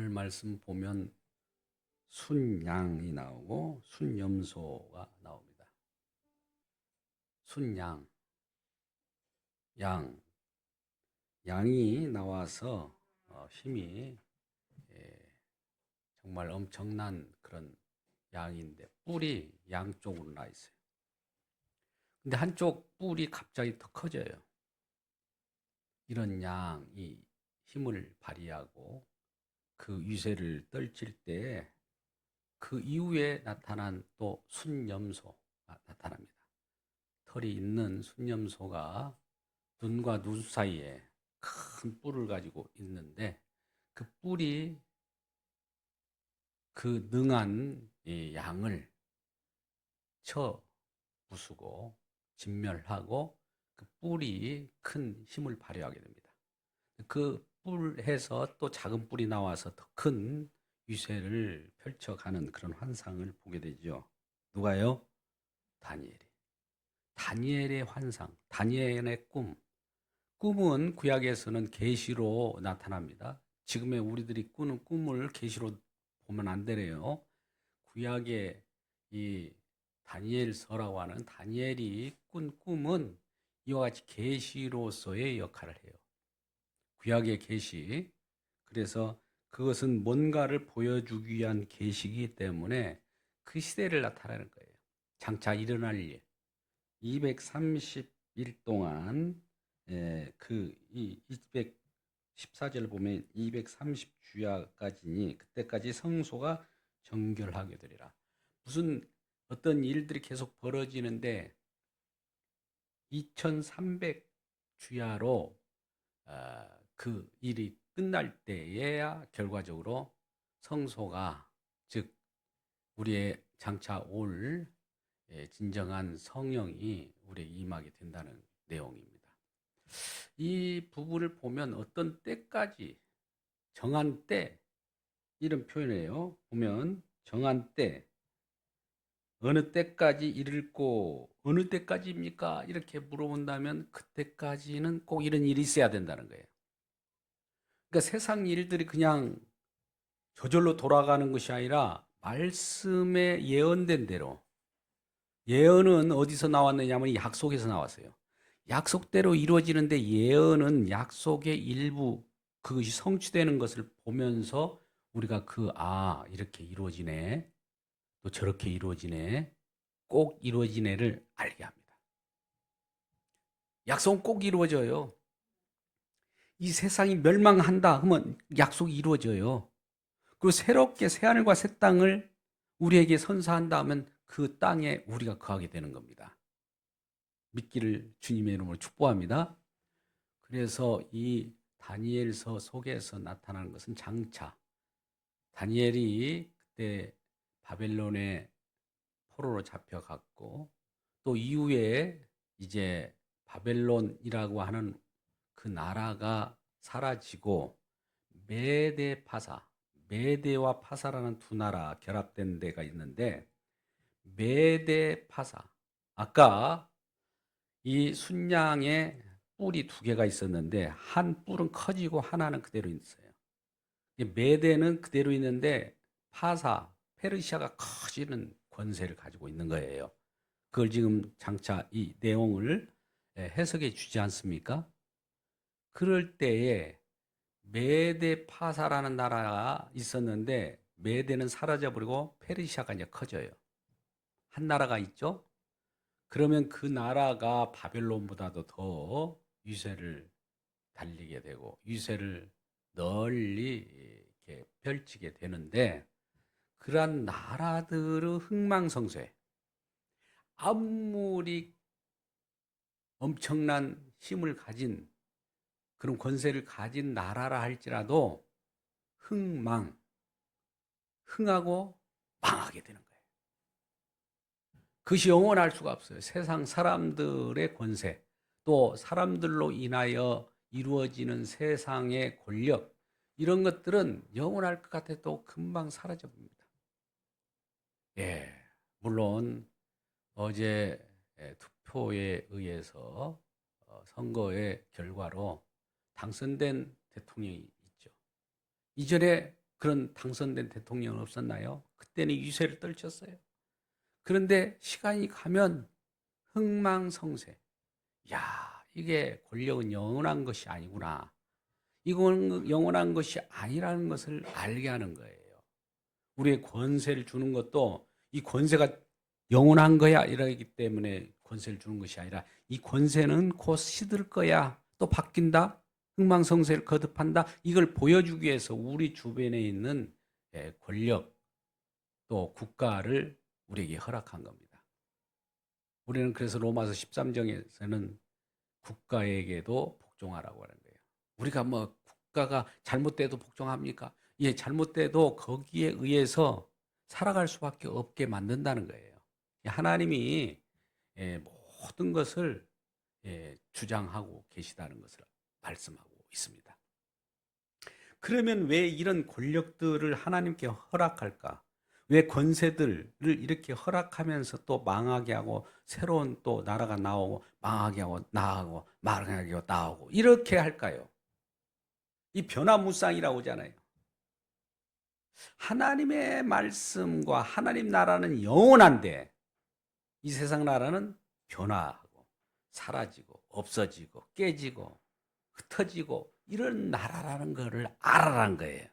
오늘 말씀 보면 순양이 나오고 순염소가 나옵니다. 순양, 양, 양이 나와서 힘이 정말 엄청난 그런 양인데 뿔이 양쪽으로 나 있어요. 근데 한쪽 뿔이 갑자기 더 커져요. 이런 양이 힘을 발휘하고 그 위세를 떨칠 때 그 이후에 나타난 또 순염소가 나타납니다. 털이 있는 순염소가 눈과 눈 사이에 큰 뿔을 가지고 있는데 그 뿔이 그 능한 이 양을 쳐 부수고 진멸하고 그 뿔이 큰 힘을 발휘하게 됩니다. 그 뿔에서 또 작은 뿔이 나와서 더 큰 위세를 펼쳐가는 그런 환상을 보게 되죠. 누가요? 다니엘이. 다니엘의 환상, 다니엘의 꿈. 꿈은 구약에서는 계시로 나타납니다. 지금의 우리들이 꾸는 꿈을 계시로 보면 안 되래요. 구약의 이 다니엘서라고 하는 다니엘이 꾼 꿈은 이와 같이 계시로서의 역할을 해요. 구약의 계시. 그래서 그것은 뭔가를 보여주기 위한 계시이기 때문에 그 시대를 나타내는 거예요. 장차 일어날 일. 230일 동안 이 214절 보면 230주야까지니 그때까지 성소가 정결하게 되리라. 무슨 어떤 일들이 계속 벌어지는데 2300주야로 그 일이 끝날 때에야 결과적으로 성소가 즉 우리의 장차 올 진정한 성령이 우리에게 임하게 된다는 내용입니다. 이 부분을 보면 어떤 때까지 정한 때 이런 표현이에요. 보면 정한 때 어느 때까지 이르고 어느 때까지입니까? 이렇게 물어본다면 그때까지는 꼭 이런 일이 있어야 된다는 거예요. 그러니까 세상 일들이 그냥 저절로 돌아가는 것이 아니라 말씀에 예언된 대로 예언은 어디서 나왔느냐면 약속에서 나왔어요. 약속대로 이루어지는데 예언은 약속의 일부 그것이 성취되는 것을 보면서 우리가 이렇게 이루어지네. 또 저렇게 이루어지네. 꼭 이루어지네를 알게 합니다. 약속은 꼭 이루어져요. 이 세상이 멸망한다 하면 약속이 이루어져요. 그리고 새롭게 새하늘과 새 땅을 우리에게 선사한다 하면 그 땅에 우리가 거하게 되는 겁니다. 믿기를 주님의 이름으로 축복합니다. 그래서 이 다니엘서 속에서 나타나는 것은 장차 다니엘이 그때 바벨론의 포로로 잡혀갔고 또 이후에 이제 바벨론이라고 하는 그 나라가 사라지고 메데 파사, 메데와 파사라는 두 나라 결합된 데가 있는데 메데 파사 아까 이 순양에 뿔이 두 개가 있었는데 한 뿔은 커지고 하나는 그대로 있어요. 메대는 그대로 있는데 파사, 페르시아가 커지는 권세를 가지고 있는 거예요. 그걸 지금 장차 이 내용을 해석해 주지 않습니까? 그럴 때에 메데 파사라는 나라가 있었는데 메대는 사라져버리고 페르시아가 이제 커져요. 한 나라가 있죠? 그러면 그 나라가 바벨론보다도 더 위세를 달리게 되고 위세를 널리 이렇게 펼치게 되는데 그러한 나라들의 흥망성쇠 아무리 엄청난 힘을 가진 그런 권세를 가진 나라라 할지라도 흥하고 망하게 되는 거예요. 그것이 영원할 수가 없어요. 세상 사람들의 권세, 또 사람들로 인하여 이루어지는 세상의 권력, 이런 것들은 영원할 것 같아도 금방 사라져 봅니다. 예, 물론 어제 투표에 의해서 선거의 결과로 당선된 대통령이 있죠. 이전에 그런 당선된 대통령은 없었나요? 그때는 유세를 떨쳤어요. 그런데 시간이 가면 흥망성쇠. 야, 이게 권력은 영원한 것이 아니구나. 이건 영원한 것이 아니라는 것을 알게 하는 거예요. 우리의 권세를 주는 것도 이 권세가 영원한 거야 이러기 때문에 권세를 주는 것이 아니라 이 권세는 곧 시들 거야. 또 바뀐다. 흥망성쇠를 거듭한다. 이걸 보여주기 위해서 우리 주변에 있는 권력 또 국가를 우리에게 허락한 겁니다. 우리는 그래서 로마서 13장에서는 국가에게도 복종하라고 하는 거예요. 우리가 뭐 국가가 잘못돼도 복종합니까? 예, 잘못돼도 거기에 의해서 살아갈 수밖에 없게 만든다는 거예요. 하나님이 모든 것을 주장하고 계시다는 것을 말씀하고 있습니다. 그러면 왜 이런 권력들을 하나님께 허락할까? 왜 권세들을 이렇게 허락하면서 또 망하게 하고 새로운 또 나라가 나오고 망하게 하고 나오고 망하게 하고 나오고 이렇게 할까요? 이 변화무쌍이라고 하잖아요. 하나님의 말씀과 하나님 나라는 영원한데 이 세상 나라는 변화하고 사라지고 없어지고 깨지고 흩어지고 이런 나라라는 것을 알아라는 거예요.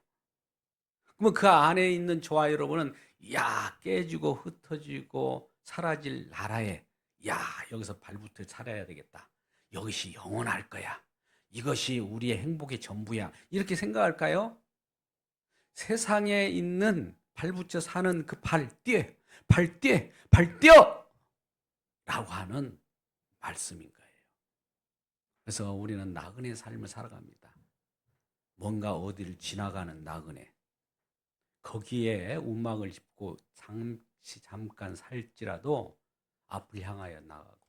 그러면 그 안에 있는 저와 여러분은 야 깨지고 흩어지고 사라질 나라에 야 여기서 발붙어 살아야 되겠다. 이것이 영원할 거야. 이것이 우리의 행복의 전부야. 이렇게 생각할까요? 세상에 있는 발붙여 사는 그 발 뛰어 라고 하는 말씀인 거예요. 그래서 우리는 나그네 삶을 살아갑니다. 뭔가 어디를 지나가는 나그네. 거기에 움막을 짚고 잠깐 살지라도 앞을 향하여 나가고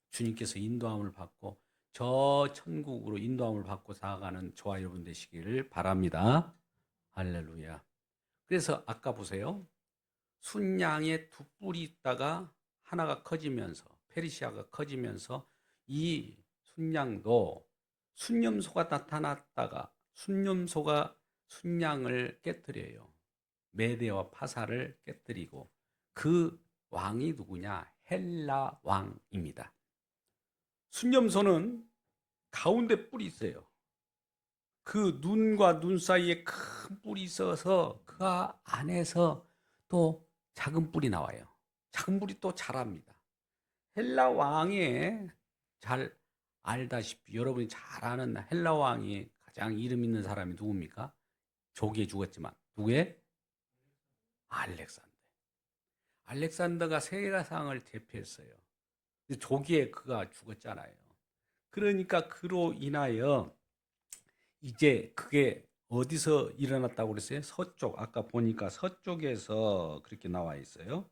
주님께서 인도함을 받고 저 천국으로 인도함을 받고 나아가는 저와 여러분 되시기를 바랍니다. 할렐루야. 그래서 아까 보세요. 순양에 두 뿔이 있다가 하나가 커지면서 페르시아가 커지면서 이 순양도 순념소가 나타났다가 순념소가 순양을 깨뜨려요. 메대와 파사를 깨뜨리고 그 왕이 누구냐? 헬라 왕입니다. 순념소는 가운데 뿔이 있어요. 그 눈과 눈 사이에 큰 뿔이 있어서 그 안에서 또 작은 뿔이 나와요. 작은 뿔이 또 자랍니다. 헬라 왕의 잘 알다시피 여러분이 잘 아는 헬라 왕이 가장 이름 있는 사람이 누굽니까? 조기에 죽었지만 누구의? 알렉산더. 알렉산더가 세계사상을 대표했어요. 조기에 그가 죽었잖아요. 그러니까 그로 인하여 이제 그게 어디서 일어났다고 그랬어요? 서쪽. 아까 보니까 서쪽에서 그렇게 나와 있어요.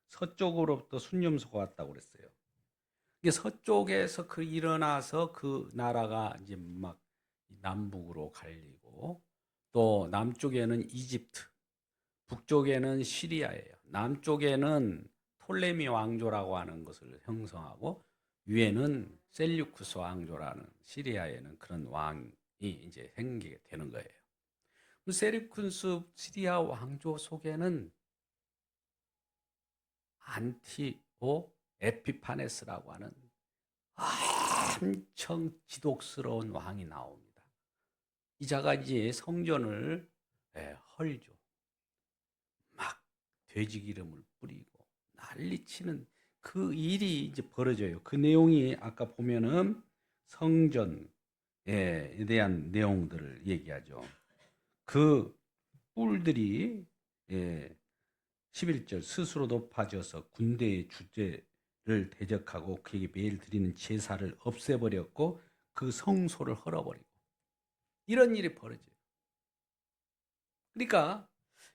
서쪽으로부터 순념소가 왔다고 그랬어요. 이게 서쪽에서 그 일어나서 그 나라가 이제 막 남북으로 갈리고 또 남쪽에는 이집트, 북쪽에는 시리아예요. 남쪽에는 톨레미 왕조라고 하는 것을 형성하고 위에는 셀류쿠스 왕조라는 시리아에는 그런 왕이 이제 생기게 되는 거예요. 셀류쿠스 시리아 왕조 속에는 안티오 에피파네스라고 하는 엄청 지독스러운 왕이 나옵니다. 이 자가 이제 성전을 헐죠. 막 돼지 기름을 뿌리고 난리치는 그 일이 이제 벌어져요. 그 내용이 아까 보면은 성전에 대한 내용들을 얘기하죠. 그 뿔들이 11절 스스로 높아져서 군대의 주제를 대적하고 그에게 매일 드리는 제사를 없애버렸고 그 성소를 헐어버리고 이런 일이 벌어져요. 그러니까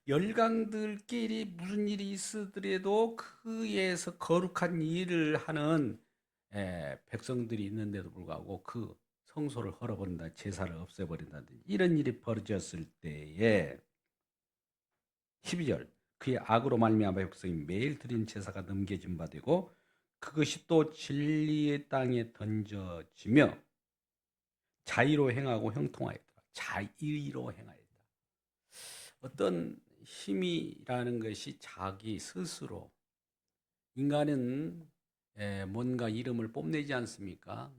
열강들끼리 무슨 일이 있으더라도 그에서 거룩한 일을 하는 백성들이 있는데도 불구하고 그 성소를 헐어버린다, 제사를 없애버린다든지 이런 일이 벌어졌을 때에 12절 그의 악으로 말미암아 백성이 매일 드린 제사가 넘겨진 바 되고 그것이 또 진리의 땅에 던져지며 자의로 행하고 형통하였다. 자의로 행하였다. 어떤 힘이라는 것이 자기 스스로 인간은 뭔가 이름을 뽐내지 않습니까?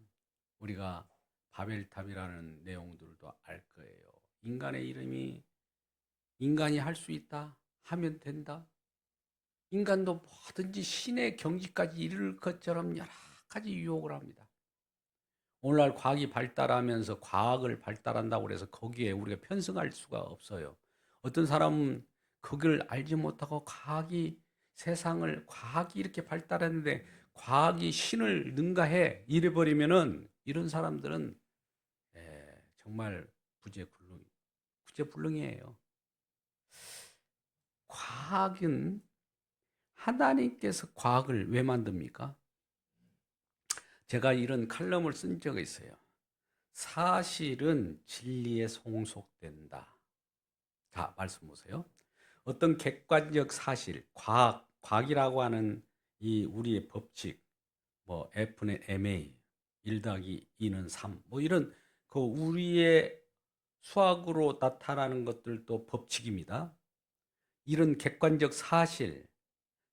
우리가 바벨탑이라는 내용들도 알 거예요. 인간의 이름이 인간이 할 수 있다 하면 된다. 인간도 뭐든지 신의 경지까지 이를 것처럼 여러 가지 유혹을 합니다. 오늘날 과학이 발달하면서 과학을 발달한다고 해서 거기에 우리가 편승할 수가 없어요. 어떤 사람은 그걸 알지 못하고 과학이 이렇게 발달했는데 과학이 신을 능가해 이래버리면은 이런 사람들은 정말 구제불능이에요. 과학은 하나님께서 과학을 왜 만듭니까? 제가 이런 칼럼을 쓴 적이 있어요. 사실은 진리에 송속된다. 자, 말씀 보세요. 어떤 객관적 사실, 과학이라고 하는 이 우리의 법칙, 뭐 F는 ma, 1 더하기 2는 3, 뭐 이런 그 우리의 수학으로 나타나는 것들도 법칙입니다. 이런 객관적 사실,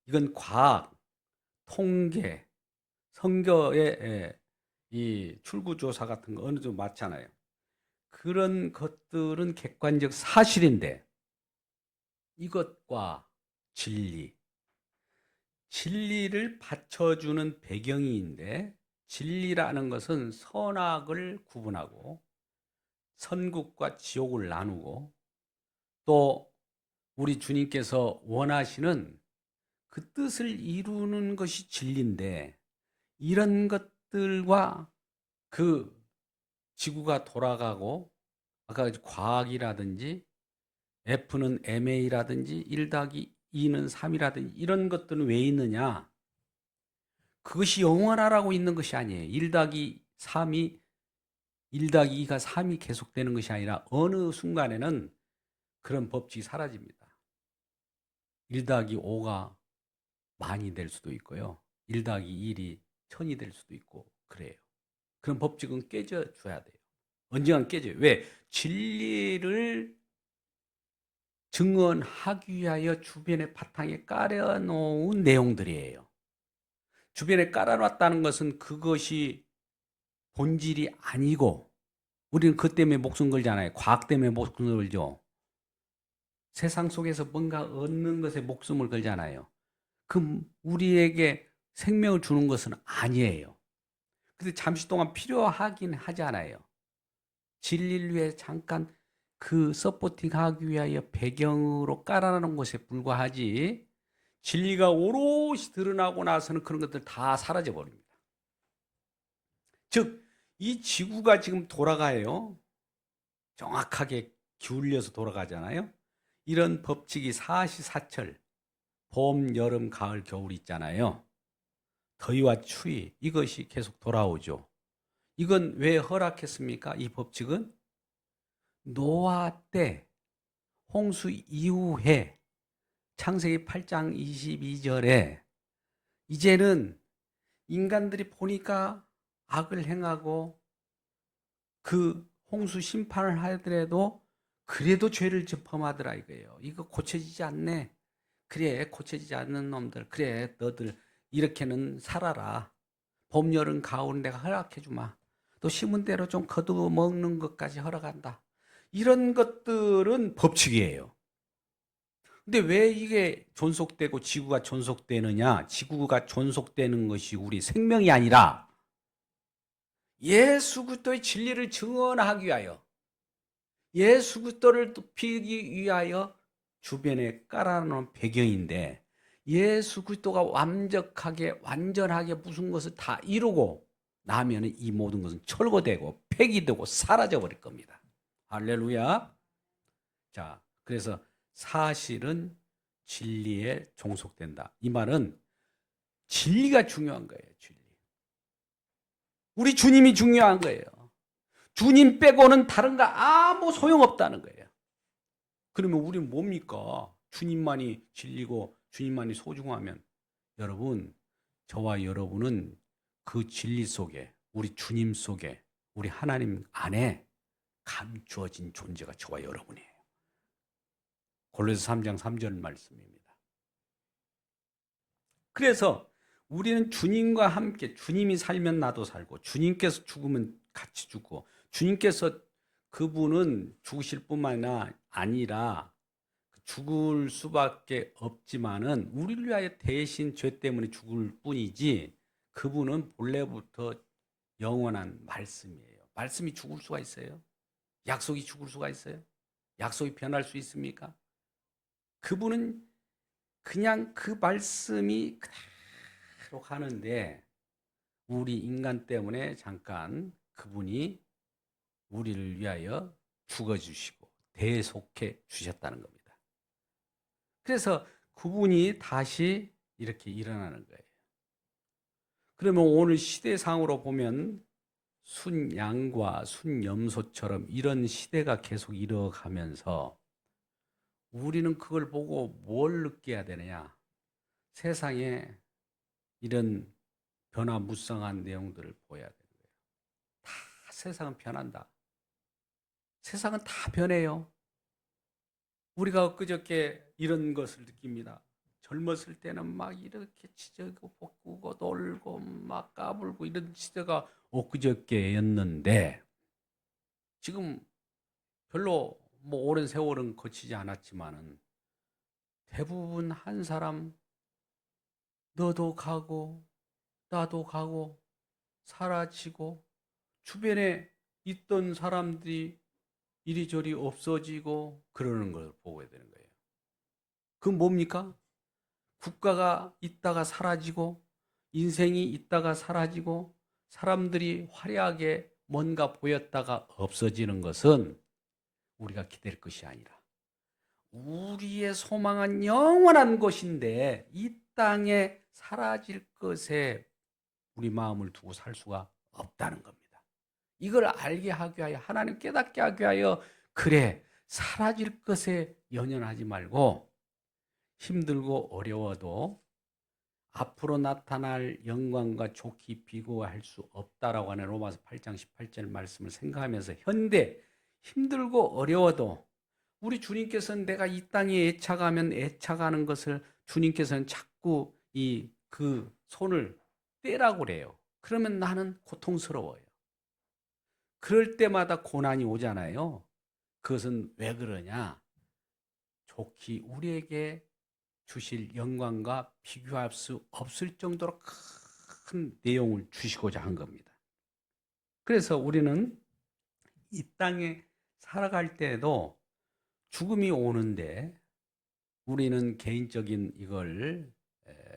이건 과학, 통계, 선거의 이 출구조사 같은 거 어느 정도 맞잖아요. 그런 것들은 객관적 사실인데 이것과 진리를 받쳐주는 배경이인데 진리라는 것은 선악을 구분하고 선국과 지옥을 나누고 또 우리 주님께서 원하시는 그 뜻을 이루는 것이 진리인데 이런 것들과 그 지구가 돌아가고 아까 과학이라든지 F는 ma라든지 1 더하기 2는 3이라든지 이런 것들은 왜 있느냐? 그것이 영원하라고 있는 것이 아니에요. 1 더하기 3이 1 더하기 2가 3이 계속되는 것이 아니라 어느 순간에는 그런 법칙이 사라집니다. 1 더하기 5가 만이 될 수도 있고요. 1 더하기 1이 천이 될 수도 있고 그래요. 그런 법칙은 깨져줘야 돼요. 언젠간 깨져요. 왜? 진리를 증언하기 위하여 주변의 바탕에 깔아놓은 내용들이에요. 주변에 깔아놨다는 것은 그것이 본질이 아니고 우리는 그것 때문에 목숨 걸잖아요. 과학 때문에 목숨 걸죠. 세상 속에서 뭔가 얻는 것에 목숨을 걸잖아요. 그 우리에게 생명을 주는 것은 아니에요. 근데 잠시 동안 필요하긴 하잖아요. 진리를 위해 잠깐 그 서포팅하기 위하여 배경으로 깔아놓은 것에 불과하지 진리가 오롯이 드러나고 나서는 그런 것들 다 사라져 버립니다. 즉, 이 지구가 지금 돌아가요. 정확하게 기울여서 돌아가잖아요. 이런 법칙이 사시사철, 봄, 여름, 가을, 겨울 있잖아요. 더위와 추위, 이것이 계속 돌아오죠. 이건 왜 허락했습니까? 이 법칙은 노아 때 홍수 이후에 창세기 8장 22절에 이제는 인간들이 보니까 악을 행하고 그 홍수 심판을 하더라도 그래도 죄를 범하더라 이거예요. 이거 고쳐지지 않네. 그래, 고쳐지지 않는 놈들. 그래, 너들 이렇게는 살아라. 봄, 여름, 가을 내가 허락해 주마. 또 심은 대로 좀 거두어 먹는 것까지 허락한다. 이런 것들은 법칙이에요. 근데 왜 이게 존속되고 지구가 존속되느냐? 지구가 존속되는 것이 우리 생명이 아니라 예수 그리스도의 진리를 증언하기 위하여 예수 그리스도를 높이기 위하여 주변에 깔아놓은 배경인데 예수 그리스도가 완전하게 무슨 것을 다 이루고 나면 이 모든 것은 철거되고 폐기되고 사라져 버릴 겁니다. 할렐루야. 자, 그래서 사실은 진리에 종속된다. 이 말은 진리가 중요한 거예요. 진리. 우리 주님이 중요한 거예요. 주님 빼고는 다른 거 아무 소용없다는 거예요. 그러면 우리는 뭡니까? 주님만이 진리고 주님만이 소중하면 여러분, 저와 여러분은 그 진리 속에 우리 주님 속에 우리 하나님 안에 감추어진 존재가 저와 여러분이에요. 골로새 3장 3절 말씀입니다. 그래서 우리는 주님과 함께, 주님이 살면 나도 살고, 주님께서 죽으면 같이 죽고, 주님께서, 그분은 죽으실 뿐만 아니라 죽을 수밖에 없지만은 우리를 위하여 대신 죄 때문에 죽을 뿐이지, 그분은 본래부터 영원한 말씀이에요. 말씀이 죽을 수가 있어요? 약속이 죽을 수가 있어요? 약속이 변할 수 있습니까? 그분은 그냥 그 말씀이 그대로 가는데, 우리 인간 때문에 잠깐 그분이 우리를 위하여 죽어주시고 대속해 주셨다는 겁니다. 그래서 그분이 다시 이렇게 일어나는 거예요. 그러면 오늘 시대상으로 보면 순양과 순염소처럼 이런 시대가 계속 이어가면서 우리는 그걸 보고 뭘 느껴야 되느냐? 세상에 이런 변화무쌍한 내용들을 보여야 되는 거예요. 다 세상은 변한다. 세상은 다 변해요. 우리가 엊그저께 이런 것을 느낍니다. 젊었을 때는 막 이렇게 치저고 볶고 놀고 막 까불고 이런 시대가 엊그저께였는데, 지금 별로 뭐 오랜 세월은 거치지 않았지만은 대부분 한 사람, 너도 가고 나도 가고 사라지고, 주변에 있던 사람들이 이리저리 없어지고 그러는 걸 보게 되는 거예요. 그건 뭡니까? 국가가 있다가 사라지고, 인생이 있다가 사라지고, 사람들이 화려하게 뭔가 보였다가 없어지는 것은 우리가 기댈 것이 아니라 우리의 소망은 영원한 것인데, 이 땅에 사라질 것에 우리 마음을 두고 살 수가 없다는 겁니다. 이걸 알게 하기 위하여, 하나님 깨닫게 하기 위하여, 그래, 사라질 것에 연연하지 말고 힘들고 어려워도 앞으로 나타날 영광과 좋게 비교할 수 없다라고 하는 로마서 8장 18절 말씀을 생각하면서, 현대 힘들고 어려워도 우리 주님께서는 내가 이 땅에 애착하면 애착하는 것을 주님께서는 자꾸 그 손을 떼라고 그래요. 그러면 나는 고통스러워요. 그럴 때마다 고난이 오잖아요. 그것은 왜 그러냐? 좋게 우리에게 주실 영광과 비교할 수 없을 정도로 큰 내용을 주시고자 한 겁니다. 그래서 우리는 이 땅에 살아갈 때에도 죽음이 오는데, 우리는 개인적인 이걸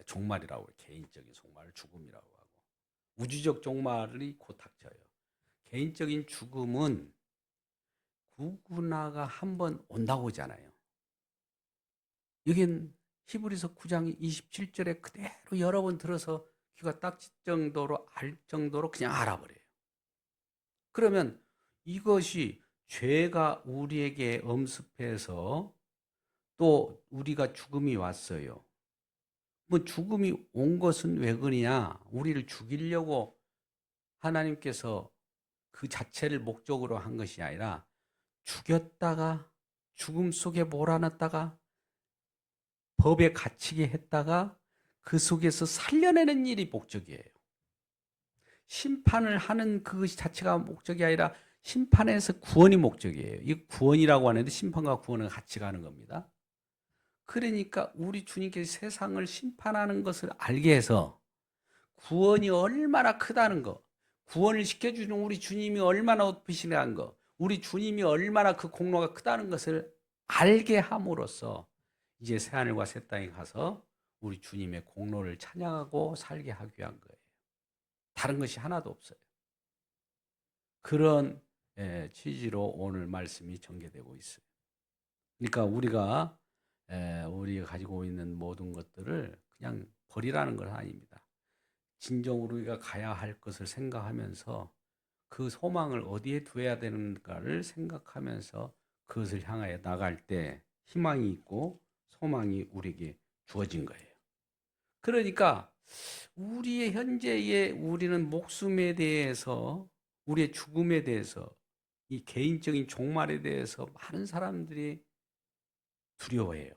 종말이라고 해요. 개인적인 종말, 죽음이라고 하고, 우주적 종말이 곧 닥쳐요. 개인적인 죽음은 누구나가 한번 온다고 하잖아요. 여긴 히브리서 9장 27절에 그대로 여러 번 들어서 귀가 딱질 정도로 알 정도로 그냥 알아버려요. 그러면 이것이 죄가 우리에게 엄습해서 또 우리가 죽음이 왔어요. 뭐 죽음이 온 것은 왜 그러냐? 우리를 죽이려고 하나님께서 그 자체를 목적으로 한 것이 아니라, 죽였다가 죽음 속에 몰아넣었다가 법에 갇히게 했다가 그 속에서 살려내는 일이 목적이에요. 심판을 하는 그것이 자체가 목적이 아니라 심판에서 구원이 목적이에요. 이 구원이라고 하는데 심판과 구원은 같이 가는 겁니다. 그러니까 우리 주님께서 세상을 심판하는 것을 알게 해서 구원이 얼마나 크다는 거, 구원을 시켜주는 우리 주님이 얼마나 높으시다는 거, 우리 주님이 얼마나 그 공로가 크다는 것을 알게 함으로써 이제 새하늘과 새 땅에 가서 우리 주님의 공로를 찬양하고 살게 하기 위한 거예요. 다른 것이 하나도 없어요. 그런 취지로 오늘 말씀이 전개되고 있어요. 그러니까 우리가 가지고 있는 모든 것들을 그냥 버리라는 건 아닙니다. 진정으로 우리가 가야 할 것을 생각하면서 그 소망을 어디에 두어야 되는가를 생각하면서 그것을 향하여 나갈 때 희망이 있고 소망이 우리에게 주어진 거예요. 그러니까 우리의 현재의 우리는 목숨에 대해서, 우리의 죽음에 대해서, 이 개인적인 종말에 대해서 많은 사람들이 두려워해요.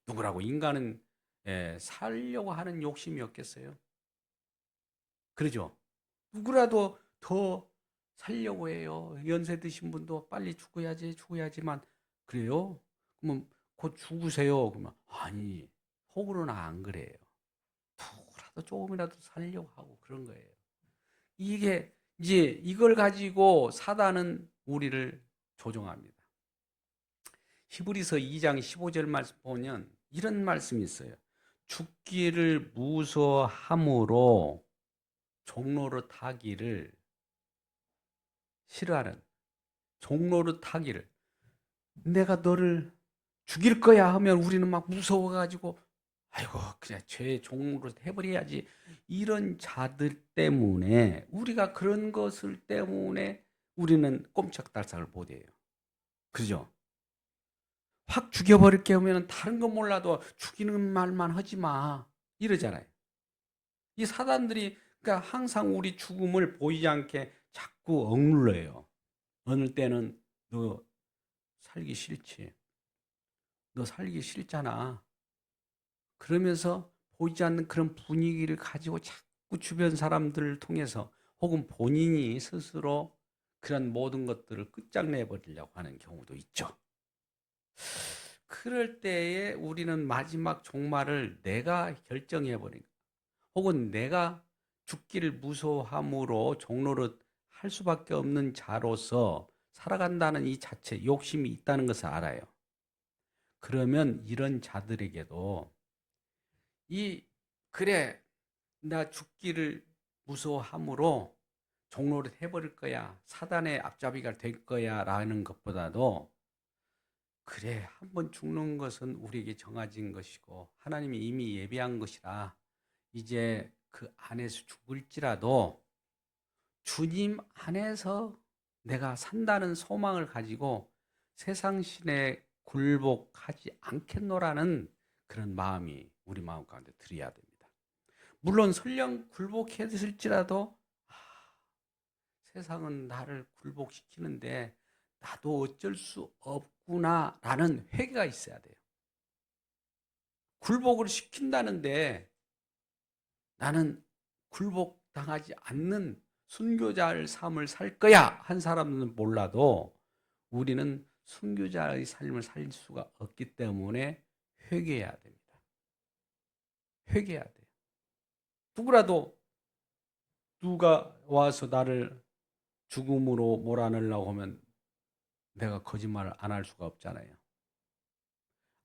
누구라고? 인간은 살려고 하는 욕심이 없겠어요? 그러죠? 누구라도 더 살려고 해요. 연세 드신 분도 빨리 죽어야지만 그래요? 그러면 곧 죽으세요. 그러면 아니, 속으로는 안 그래요. 누구라도 조금이라도 살려고 하고 그런 거예요. 이게 이제 이걸 가지고 사단은 우리를 조종합니다. 히브리서 2장 15절 말씀 보면 이런 말씀이 있어요. 죽기를 무서워함으로 종로로 타기를 싫어하는, 종로로 타기를, 내가 너를 죽일 거야 하면 우리는 막 무서워가지고 아이고 그냥 죄 종로로 해버려야지, 이런 자들 때문에, 우리가 그런 것을 때문에 우리는 꼼짝달싹을 못해요. 그죠? 확 죽여버릴게 하면 다른 건 몰라도 죽이는 말만 하지 마 이러잖아요. 이 사단들이 그러니까 항상 우리 죽음을 보이지 않게 자꾸 억눌러요. 어느 때는 너 살기 싫지, 너 살기 싫잖아, 그러면서 보이지 않는 그런 분위기를 가지고 자꾸 주변 사람들을 통해서 혹은 본인이 스스로 그런 모든 것들을 끝장내 버리려고 하는 경우도 있죠. 그럴 때에 우리는 마지막 종말을 내가 결정해 버린, 혹은 내가 죽기를 무서워함으로 종로를 할 수밖에 없는 자로서 살아간다는 이 자체, 욕심이 있다는 것을 알아요. 그러면 이런 자들에게도 그래, 나 죽기를 무서워함으로 종로를 해버릴 거야, 사단의 앞잡이가 될 거야 라는 것보다도, 그래, 한번 죽는 것은 우리에게 정해진 것이고 하나님이 이미 예비한 것이라 이제 그 안에서 죽을지라도 주님 안에서 내가 산다는 소망을 가지고 세상 신에 굴복하지 않겠노라는 그런 마음이 우리 마음 가운데 들어야 됩니다. 물론 설령 굴복했을지라도 세상은 나를 굴복시키는데 나도 어쩔 수 없구나라는 회개가 있어야 돼요. 굴복을 시킨다는데 나는 굴복당하지 않는 순교자의 삶을 살 거야 한 사람은 몰라도 우리는 순교자의 삶을 살 수가 없기 때문에 회개해야 됩니다. 회개해야 돼요. 누구라도 누가 와서 나를 죽음으로 몰아넣으려고 하면 내가 거짓말을 안 할 수가 없잖아요.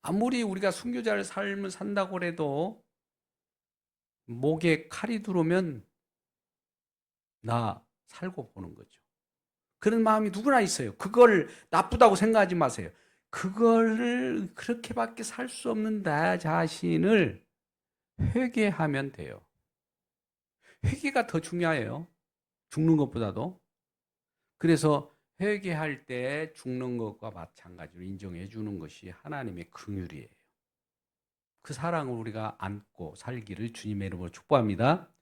아무리 우리가 순교자의 삶을 산다고 해도 목에 칼이 들어오면 나 살고 보는 거죠. 그런 마음이 누구나 있어요. 그걸 나쁘다고 생각하지 마세요. 그거를 그렇게밖에 살 수 없는 나 자신을 회개하면 돼요. 회개가 더 중요해요. 죽는 것보다도. 그래서 회개할 때 죽는 것과 마찬가지로 인정해 주는 것이 하나님의 긍휼이에요. 그 사랑을 우리가 안고 살기를 주님의 이름으로 축복합니다.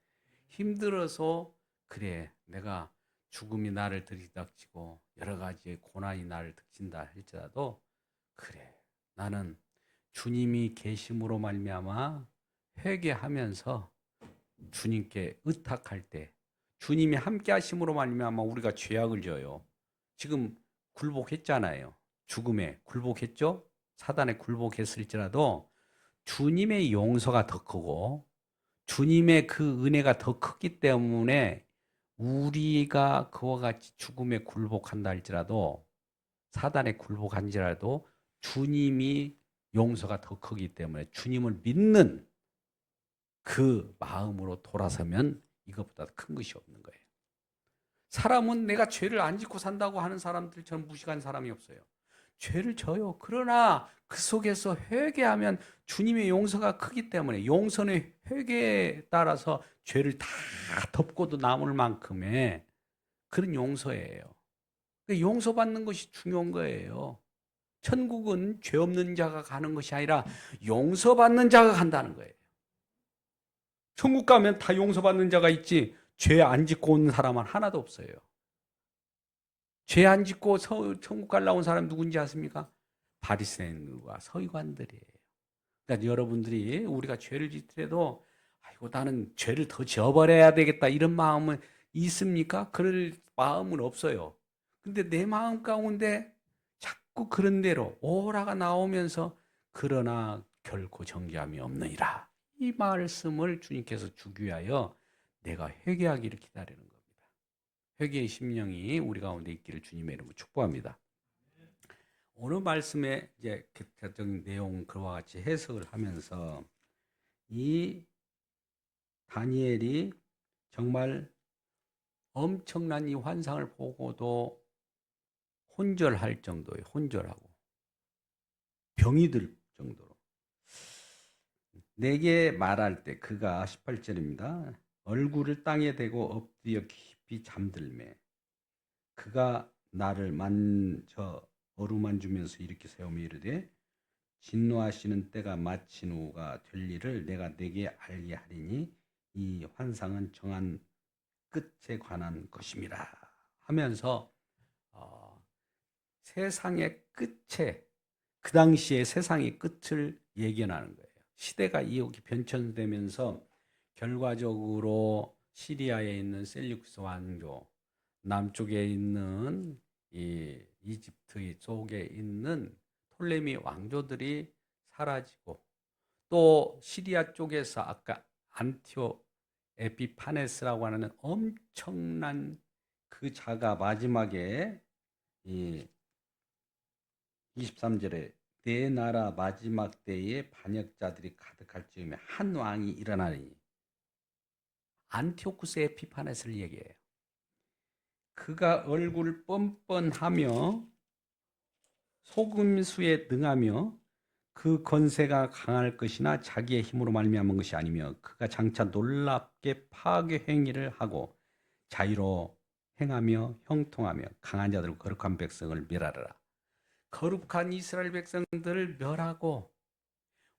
힘들어서 그래, 내가 죽음이 나를 들이닥치고 여러 가지의 고난이 나를 닥친다 할지라도 그래, 나는 주님이 계심으로 말미암아 회개하면서 주님께 의탁할 때 주님이 함께 하심으로 말미암아 우리가 죄악을 져요. 지금 굴복했잖아요. 죽음에 굴복했죠? 사단에 굴복했을지라도 주님의 용서가 더 크고 주님의 그 은혜가 더 크기 때문에 우리가 그와 같이 죽음에 굴복한다 할지라도 사단에 굴복한지라도 주님이 용서가 더 크기 때문에 주님을 믿는 그 마음으로 돌아서면 이것보다 큰 것이 없는 거예요. 사람은 내가 죄를 안 짓고 산다고 하는 사람들처럼 무식한 사람이 없어요. 죄를 져요. 그러나 그 속에서 회개하면 주님의 용서가 크기 때문에 용서는 회개에 따라서 죄를 다 덮고도 남을 만큼의 그런 용서예요. 용서받는 것이 중요한 거예요. 천국은 죄 없는 자가 가는 것이 아니라 용서받는 자가 간다는 거예요. 천국 가면 다 용서받는 자가 있지 죄 안 짓고 온 사람은 하나도 없어요. 죄 안 짓고 천국 가려고 온 사람 누군지 아십니까? 바리새인과 서기관들이에요. 그러니까 여러분들이 우리가 죄를 짓더라도 아이고 나는 죄를 더 지어버려야 되겠다 이런 마음은 있습니까? 그럴 마음은 없어요. 근데 내 마음 가운데 자꾸 그런 대로 오라가 나오면서 그러나 결코 정죄함이 없느니라. 이 말씀을 주님께서 주기 위하여 내가 회개하기를 기다리는 겁니다. 회개의 심령이 우리 가운데 있기를 주님의 이름으로 축복합니다. 오늘 말씀의 이제 구체적인 내용 그와 같이 해석을 하면서 이 다니엘이 정말 엄청난 이 환상을 보고도 혼절할 정도의 혼절하고 병이 들 정도로 내게 말할 때 그가 18절입니다. 얼굴을 땅에 대고 엎드려 깊이 잠들매 그가 나를 만져 어루만지면서 이렇게 세우며 이르되 진노하시는 때가 마친 후가 될 일을 내가 내게 알게 하리니 이 환상은 정한 끝에 관한 것임이라 하면서 세상의 끝에 그 당시에 세상의 끝을 예견하는 거예요. 시대가 이렇게 변천되면서 결과적으로 시리아에 있는 셀류크스 왕조, 남쪽에 있는 이 이집트 쪽에 있는 톨레미 왕조들이 사라지고 또 시리아 쪽에서 아까 안티오 에피파네스라고 하는 엄청난 그 자가 마지막에 이 23절에 내 나라 마지막 때에 반역자들이 가득할 즈음에 한 왕이 일어나니 안티오쿠스 에피파네스를 얘기해요. 그가 얼굴을 뻔뻔하며 소금수에 능하며 그 건세가 강할 것이나 자기의 힘으로 말미암은 것이 아니며 그가 장차 놀랍게 파괴 행위를 하고 자유로 행하며 형통하며 강한 자들과 거룩한 백성을 멸하리라. 거룩한 이스라엘 백성들을 멸하고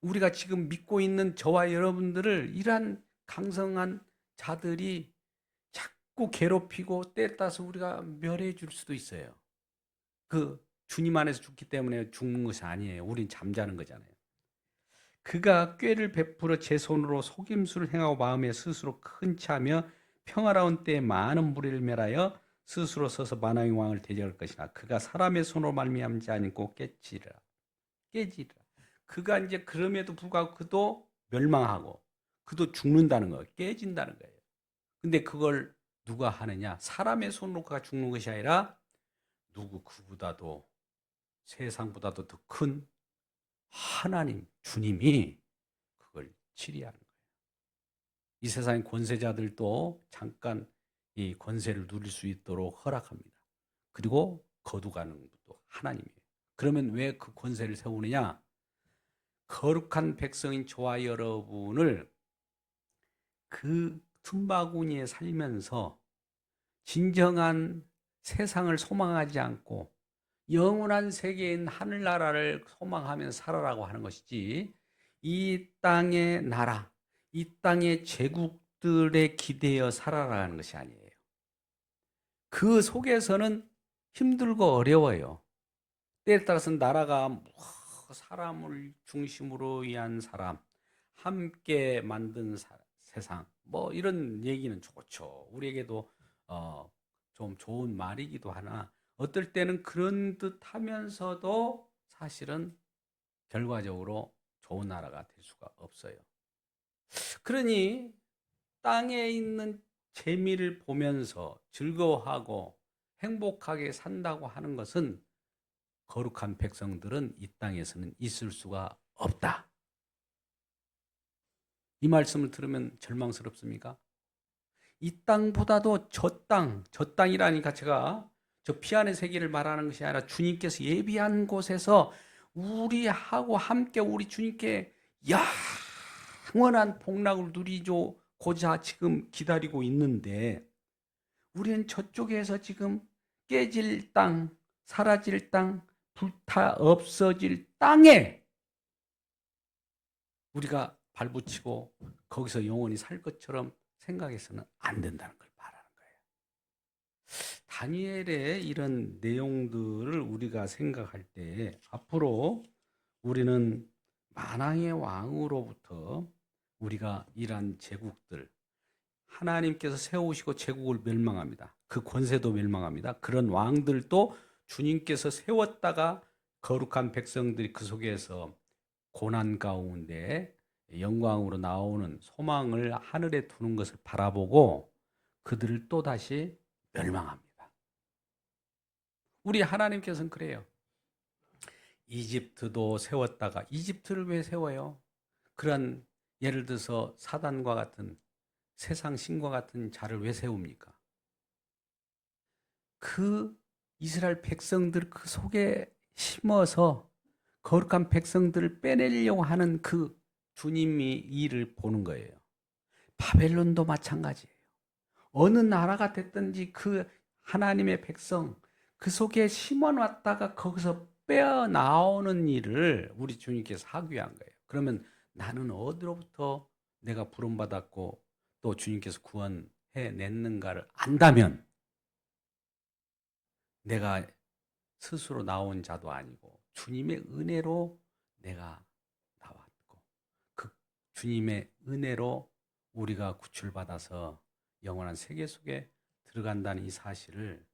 우리가 지금 믿고 있는 저와 여러분들을 이러한 강성한 자들이 자꾸 괴롭히고 때에 따라서 우리가 멸해 줄 수도 있어요. 그 주님 안에서 죽기 때문에 죽는 것이 아니에요. 우린 잠자는 거잖아요. 그가 꾀를 베풀어 제 손으로 속임수를 행하고 마음에 스스로 큰 차며 평화로운 때에 많은 무리를 멸하여 스스로 서서 만왕의 왕을 대적할 것이나 그가 사람의 손으로 말미암지 않고 깨지리라. 그가 이제 그럼에도 불구하고 그도 멸망하고 그도 죽는다는 거예요. 깨진다는 거예요. 근데 그걸 누가 하느냐? 사람의 손으로 그가 죽는 것이 아니라 누구 그보다도 세상보다도 더 큰 하나님, 주님이 그걸 치리하는 거예요. 이 세상의 권세자들도 잠깐 이 권세를 누릴 수 있도록 허락합니다. 그리고 거두가는 것도 하나님이에요. 그러면 왜 그 권세를 세우느냐? 거룩한 백성인 저와 여러분을 그 틈바구니에 살면서 진정한 세상을 소망하지 않고 영원한 세계인 하늘나라를 소망하면서 살아라고 하는 것이지 이 땅의 나라, 이 땅의 제국들에 기대어 살아라는 것이 아니에요. 그 속에서는 힘들고 어려워요. 때에 따라서는 나라가 사람을 중심으로 위한 사람, 함께 만든 세상, 뭐 이런 얘기는 좋죠. 우리에게도 좀 좋은 말이기도 하나 어떨 때는 그런 듯 하면서도 사실은 결과적으로 좋은 나라가 될 수가 없어요. 그러니 땅에 있는 재미를 보면서 즐거워하고 행복하게 산다고 하는 것은 거룩한 백성들은 이 땅에서는 있을 수가 없다. 이 말씀을 들으면 절망스럽습니까? 이 땅보다도 저 땅이라니까 제가 저 피안의 세계를 말하는 것이 아니라 주님께서 예비한 곳에서 우리하고 함께 우리 주님께 영원한 복락을 누리고자 지금 기다리고 있는데 우리는 저쪽에서 지금 깨질 땅, 사라질 땅, 불타 없어질 땅에 우리가 발붙이고 거기서 영원히 살 것처럼 생각해서는 안 된다는 걸 말하는 거예요. 다니엘의 이런 내용들을 우리가 생각할 때 앞으로 우리는 만왕의 왕으로부터 우리가 이란 제국들 하나님께서 세우시고 제국을 멸망합니다. 그 권세도 멸망합니다. 그런 왕들도 주님께서 세웠다가 거룩한 백성들이 그 속에서 고난 가운데 영광으로 나오는 소망을 하늘에 두는 것을 바라보고 그들을 또다시 멸망합니다. 우리 하나님께서는 그래요. 이집트도 세웠다가 이집트를 왜 세워요? 그런 예를 들어서 사단과 같은 세상 신과 같은 자를 왜 세웁니까? 그 이스라엘 백성들 그 속에 심어서 거룩한 백성들을 빼내려고 하는 그 주님이 일을 보는 거예요. 바벨론도 마찬가지예요. 어느 나라가 됐든지 그 하나님의 백성 그 속에 심어놨다가 거기서 빼어 나오는 일을 우리 주님께서 하기 위한 거예요. 그러면 나는 어디로부터 내가 부름받았고 또 주님께서 구원해냈는가를 안다면 내가 스스로 나온 자도 아니고 주님의 은혜로 내가 나왔고 그 주님의 은혜로 우리가 구출받아서 영원한 세계 속에 들어간다는 이 사실을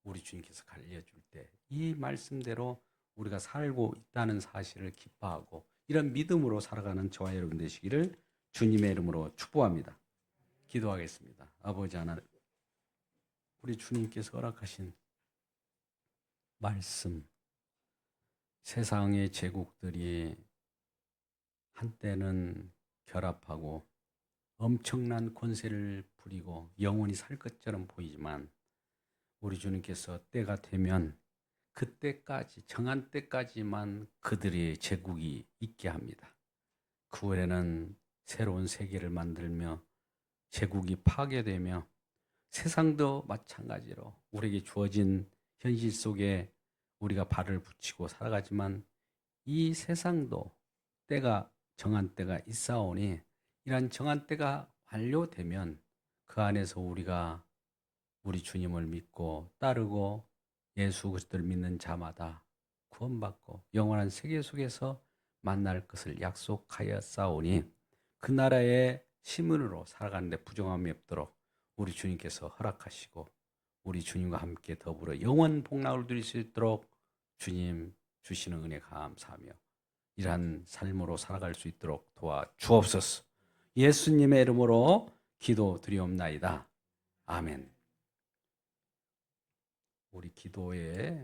우리 주님께서 알려줄 때 이 말씀대로 우리가 살고 있다는 사실을 기뻐하고 이런 믿음으로 살아가는 저와 여러분 되시기를 주님의 이름으로 축복합니다. 기도하겠습니다. 아버지 하나님, 우리 주님께서 허락하신 말씀, 세상의 제국들이 한때는 결합하고 엄청난 권세를 부리고 영원히 살 것처럼 보이지만 우리 주님께서 때가 되면 그때까지 정한 때까지만 그들의 제국이 있게 합니다. 그 후에는 새로운 세계를 만들며 제국이 파괴되며 세상도 마찬가지로 우리에게 주어진 현실 속에 우리가 발을 붙이고 살아가지만 이 세상도 때가 정한 때가 있사오니 이러한 정한 때가 완료되면 그 안에서 우리가 우리 주님을 믿고 따르고 예수 그리스도를 믿는 자마다 구원받고 영원한 세계 속에서 만날 것을 약속하여 싸우니 그 나라의 시민으로 살아가는데 부정함이 없도록 우리 주님께서 허락하시고 우리 주님과 함께 더불어 영원 복락을 누릴 수 있도록 주님 주시는 은혜 감사하며 이러한 삶으로 살아갈 수 있도록 도와 주옵소서. 예수님의 이름으로 기도드리옵나이다. 아멘. 우리 기도에